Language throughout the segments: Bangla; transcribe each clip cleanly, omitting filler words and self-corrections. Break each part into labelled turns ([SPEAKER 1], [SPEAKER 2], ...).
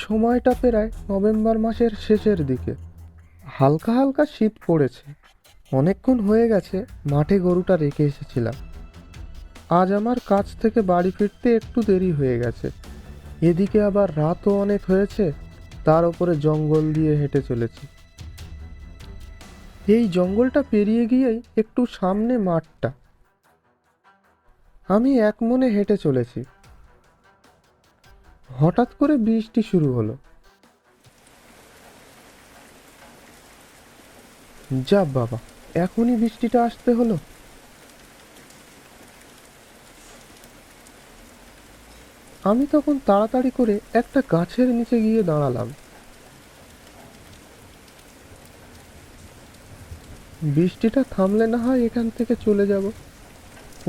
[SPEAKER 1] সময়টা প্রায় নভেম্বর মাসের শেষের দিকে। হালকা হালকা শীত পড়েছে। অনেকক্ষণ হয়ে গেছে মাঠে গরুটা রেখে এসেছিলাম। আজ আমার কাজ থেকে বাড়ি ফিরতে একটু দেরি হয়ে গেছে। এদিকে আবার রাতও অনেক হয়েছে, তার উপরে জঙ্গল দিয়ে হেঁটে চলেছি। এই জঙ্গলটা পেরিয়ে গিয়েই একটু সামনে মাঠটা। আমি এক মনে হেঁটে চলেছি। হঠাৎ করে বৃষ্টি শুরু হলো। যা বাবা, এখনই বৃষ্টিটা আসতে হলো। আমি তখন তাড়াতাড়ি করে একটা গাছের নিচে গিয়ে দাঁড়ালাম। বৃষ্টিটা থামলে না হয় এখান থেকে চলে যাব।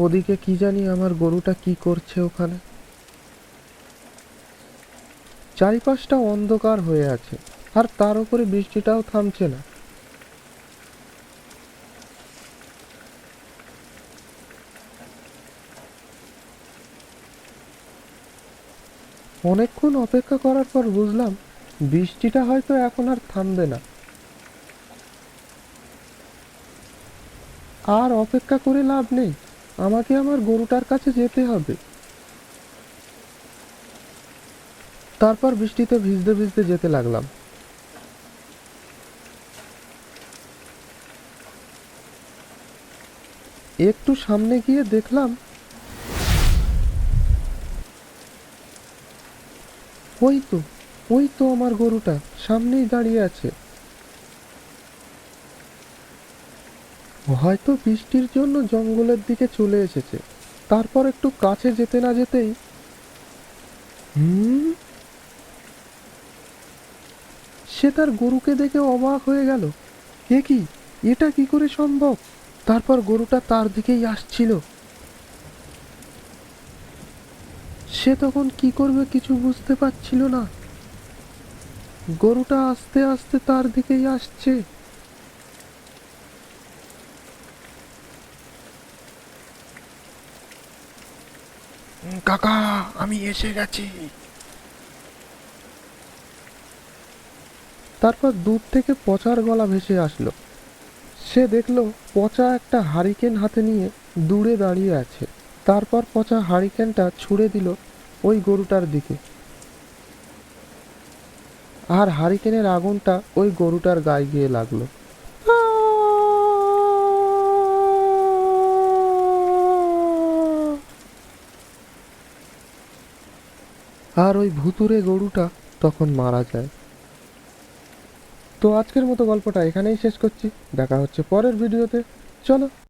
[SPEAKER 1] ওদিকে কি জানি আমার গরুটা কি করছে ওখানে। চারিপাশটা অন্ধকার হয়ে আছে, আর তার উপরে বৃষ্টিটাও থামছে না। অনেকক্ষণ অপেক্ষা করার পর বুঝলাম বৃষ্টিটা হয়তো এখন আর থামবে না। আর অপেক্ষা করে লাভ নেই, আমাকে আমার গরুটার কাছে যেতে হবে। তারপর বৃষ্টিতে ভিজতে ভিজতে যেতে লাগলাম। একটু সামনে গিয়ে দেখলাম ওই তো ওই তো আমার গরুটা সামনেই দাঁড়িয়ে আছে। হয়তো বৃষ্টির জন্য জঙ্গলের দিকে চলে এসেছে। তারপর একটু কাছে যেতে না যেতেই হুম, সে তার গরুকে দেখে অবাক হয়ে গেল। এ কি, এটা কি করে সম্ভব? তারপর গরুটা তার দিকেই আসছিল। সে তখন কি করবে কিছু বুঝতে পারছিল না। গরুটা আস্তে আস্তে তার দিকেই আসছে। কাকা, আমি এসে গেছি। তারপর দূর থেকে পচার গলা ভেসে আসলো। সে দেখল পচা একটা হারিকেন হাতে নিয়ে দূরে দাঁড়িয়ে আছে। তারপর পচা হারিকেনটা ছুঁড়ে দিল ওই গরুটার দিকে, আর হারিকেনের আগুনটা ওই গরুটার গায়ে গিয়ে লাগলো। আর ওই ভুতুড়ে গরুটা তখন মারা যায়। তো আজকের মতো গল্পটা এখানেই শেষ করছি। দেখা হচ্ছে পরের ভিডিওতে। চলো।